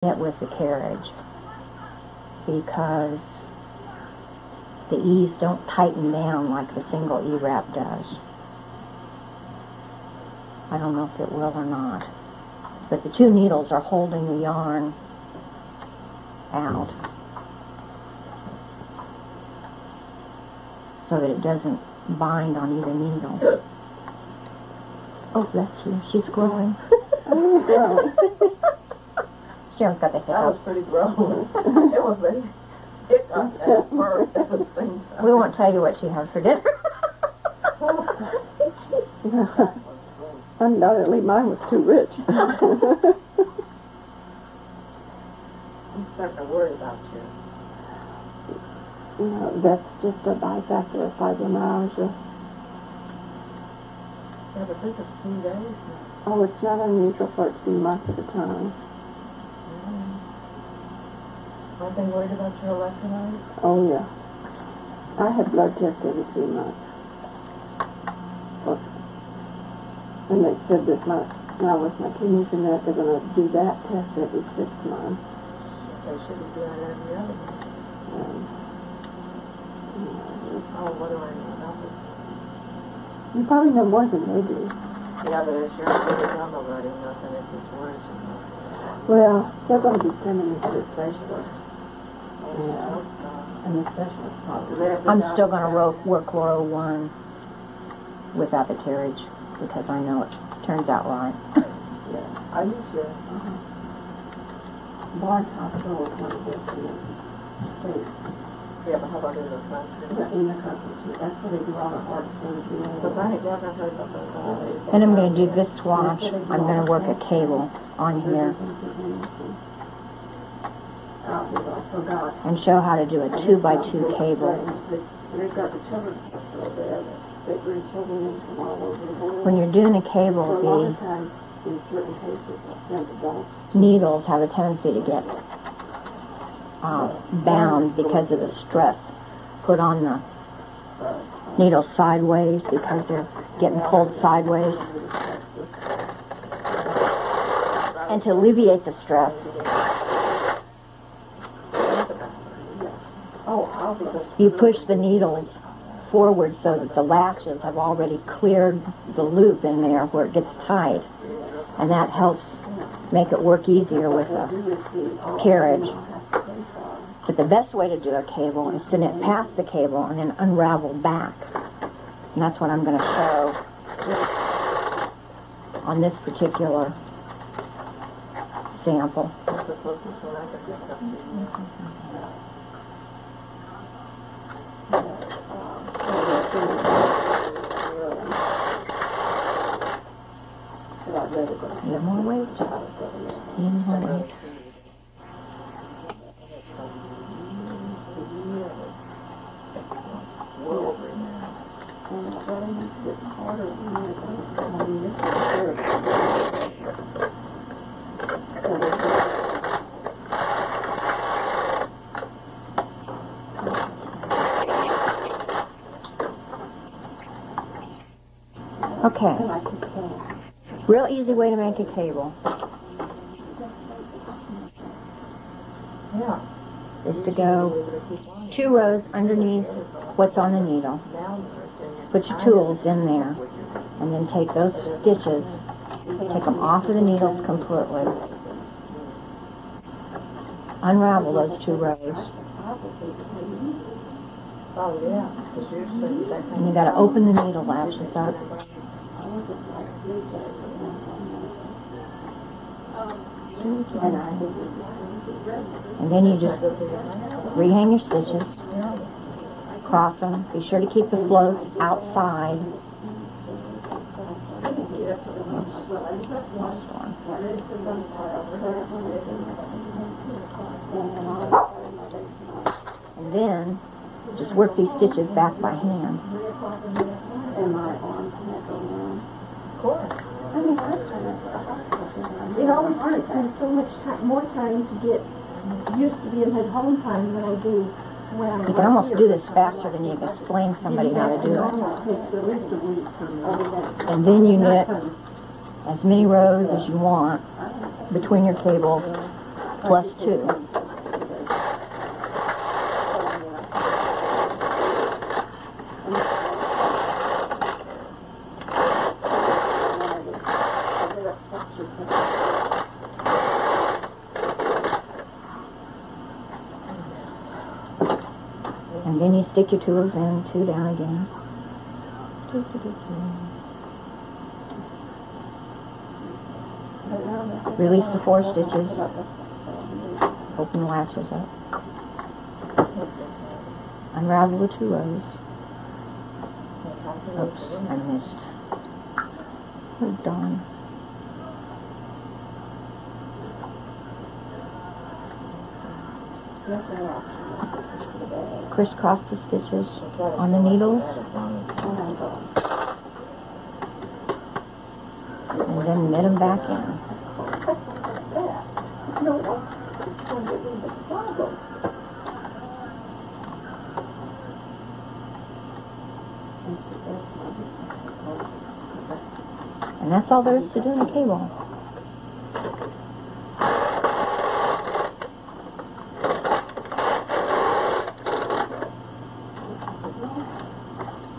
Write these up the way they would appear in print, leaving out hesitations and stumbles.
it with the carriage because the E's don't tighten down like the single E-wrap does. I don't know if it will or not. But the two needles are holding the yarn out so that it doesn't bind on either needle. Oh, bless you. She's growing. Sharon's got the hiccups. That was pretty gross. It was a hiccup at first at the same time. We won't tell you what she had for dinner. Undoubtedly, mine was too rich. I'm starting to worry about you. No, that's just a bifactor of fibromyalgia. Yeah, but this is 2 days. Oh, it's not unusual for it to be months at a time. Aren't they worried about your electrolytes? Oh, yeah. I had blood tests every 3 months. And they said that now with my kidneys and that, they're going to do that test every 6 months. They shouldn't do that every other month. Oh, what do I know about this? You probably know more than they do. Yeah, but it's your baby I'm already nothing if it's worse. Well, they're going to be sending me to the specialist. Yeah. And the specialist probably. I'm still going to work row 1 without the carriage because I know it turns out right. Yeah. Are you sure? Bond Hospital is one of those states. Yeah, but how about in the country? In the country. That's where they do all the hard surgery. Because I had never heard of those. Then I'm going to do this swatch. I'm going to work a cable on here and show how to do a 2x2 cable. They've got the children's hospital there. They bring children in from all over the world. When you're doing a cable, A lot of times, in certain cases, adults. the needles have a tendency to get bound because of the stress put on the needles sideways because they're getting pulled sideways. And to alleviate the stress, you push the needles forward so that the latches have already cleared the loop in there where it gets tight. And that helps make it work easier with the carriage. But the best way to do a cable is to knit past the cable and then unravel back. And that's what I'm going to show on this particular sample. Need more weight. Need more weight. Okay. Real easy way to make a cable is to go 2 rows underneath what's on the needle. Put your tools in there and then take those stitches, take them off of the needles completely. Unravel those 2 rows. And you got to open the needle latches up. And then you just rehang your stitches, cross them. Be sure to keep the floats outside. And then just work these stitches back by hand. And my arms can't go down. Of course. I mean, it always takes me so much more time to get used to being at home time than I do when I'm You can almost do this faster than you can explain somebody how to do it. And then you knit as many rows as you want between your cables plus 2. And then you stick your 2 in, 2 down again. Release the 4 stitches. Open the latches up. Unravel the 2 rows. Oops, I missed. Oh, darn. Crisscross the stitches on the needles. And then knit them back in. And that's all there is to do in a cable.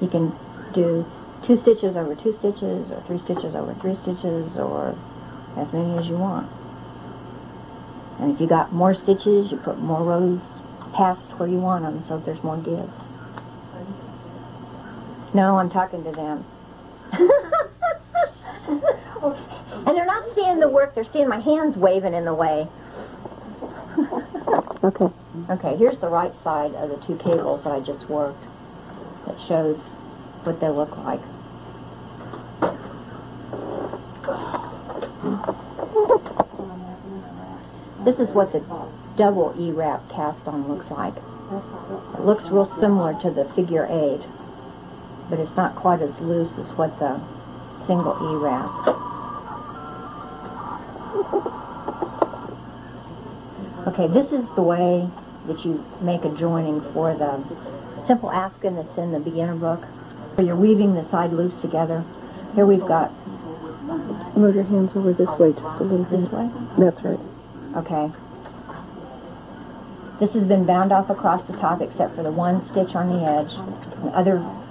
You can do 2 stitches over 2 stitches, or 3 stitches over 3 stitches, or as many as you want. And if you got more stitches, you put more rows past where you want them, so there's more give. No, I'm talking to them. And they're not seeing the work, they're seeing my hands waving in the way. Okay. Okay, here's the right side of the 2 cables that I just worked. That shows what they look like. This is what the double E-wrap cast on looks like. It looks real similar to the figure 8, but it's not quite as loose as what the single E-wrap. Okay, this is the way that you make a joining for the simple asking that's in the beginner book, where you're weaving the side loops together. Here we've got... Move your hands over this way just a little bit. This way? That's right. Okay. This has been bound off across the top except for the 1 stitch on the edge. The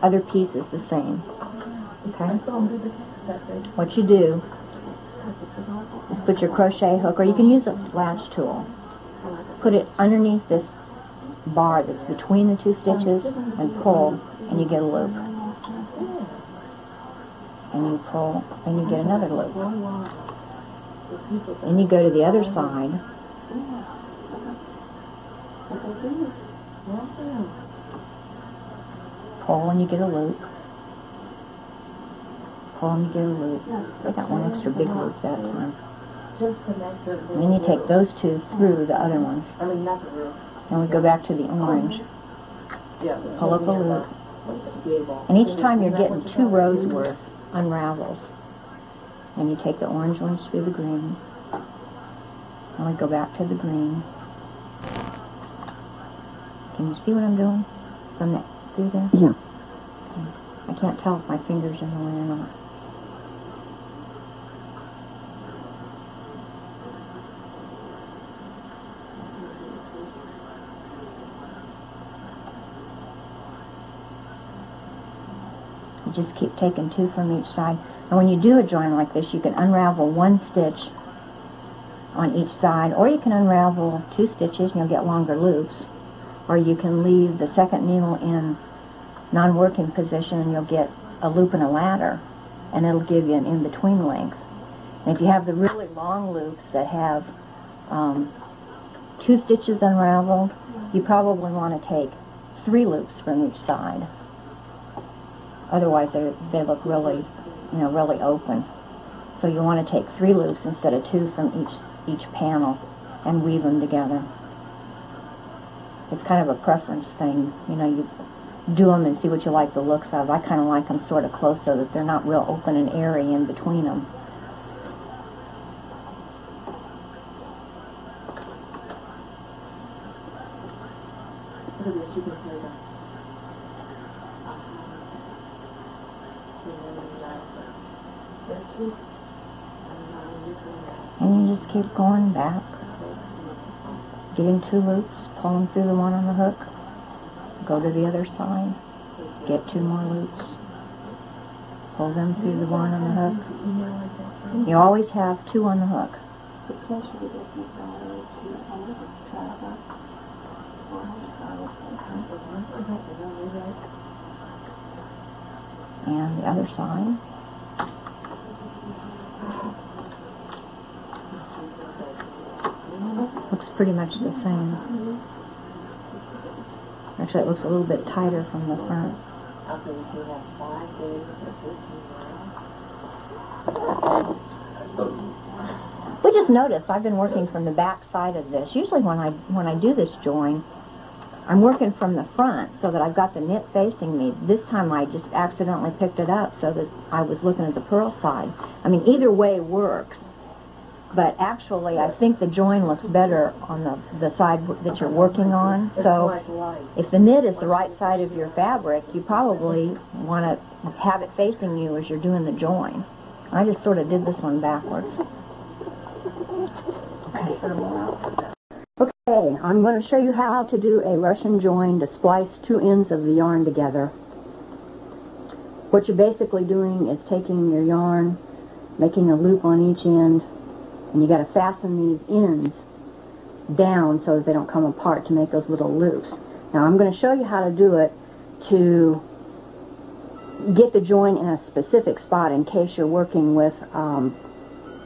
other piece is the same. Okay? What you do is put your crochet hook, or you can use a latch tool. Put it underneath this bar that's between the 2 stitches and pull, and you get a loop. And you pull, and you get another loop. Then you go to the other side. Pull and you get a loop. Pull and you get a loop. I got 1 extra big loop that time. And then you take those 2 through the other ones. And we go back to the orange. Pull up a loop. And each time you're getting 2 rows worth unravels. And you take the orange ones through the green. And we go back to the green. Can you see what I'm doing from that through there? Yeah. Okay. I can't tell if my fingers are in the way or not. You just keep taking 2 from each side. And when you do a join like this, you can unravel 1 stitch on each side, or you can unravel 2 stitches and you'll get longer loops. Or you can leave the second needle in non-working position and you'll get a loop and a ladder, and it'll give you an in-between length. And if you have the really long loops that have 2 stitches unraveled, you probably want to take 3 loops from each side. Otherwise they look really, really open. So you want to take 3 loops instead of 2 from each panel and weave them together. It's kind of a preference thing. You do them and see what you like the looks of. I kind of like them sort of close so that they're not real open and airy in between them. And you just keep going back getting 2 loops, pull them through the one on the hook, go to the other side, get 2 more loops, pull them through the one on the hook. You always have 2 on the hook. And the other side. Looks pretty much the same. Actually, it looks a little bit tighter from the front. We just noticed I've been working from the back side of this. Usually when I do this join, I'm working from the front so that I've got the knit facing me. This time I just accidentally picked it up so that I was looking at the purl side. I mean, either way works. But actually, I think the join looks better on the side that you're working on. So if the knit is the right side of your fabric, you probably want to have it facing you as you're doing the join. I just sort of did this one backwards. Okay, I'm going to show you how to do a Russian join to splice 2 ends of the yarn together. What you're basically doing is taking your yarn, making a loop on each end, and you got to fasten these ends down so that they don't come apart to make those little loops. Now I'm going to show you how to do it to get the join in a specific spot in case you're working with an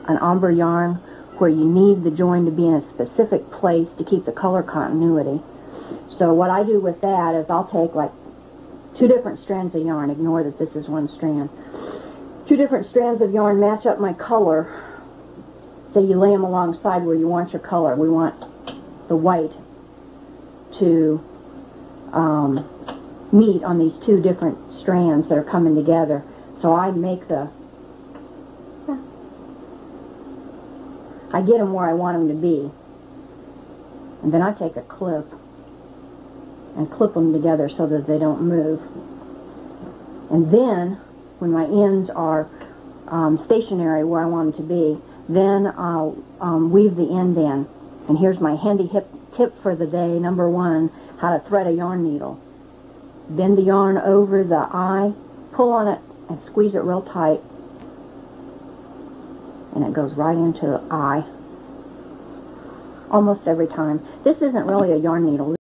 ombre yarn where you need the join to be in a specific place to keep the color continuity. So what I do with that is I'll take like 2 different strands of yarn. Ignore that this is 1 strand. 2 different strands of yarn, match up my color. So you lay them alongside where you want your color. We want the white to meet on these 2 different strands that are coming together. So I make I get them where I want them to be. And then I take a clip and clip them together so that they don't move. And then, when my ends are stationary where I want them to be, then I'll weave the end in. And here's my handy tip for the day, number 1, how to thread a yarn needle. Bend the yarn over the eye, pull on it, and squeeze it real tight. And it goes right into the eye. Almost every time. This isn't really a yarn needle.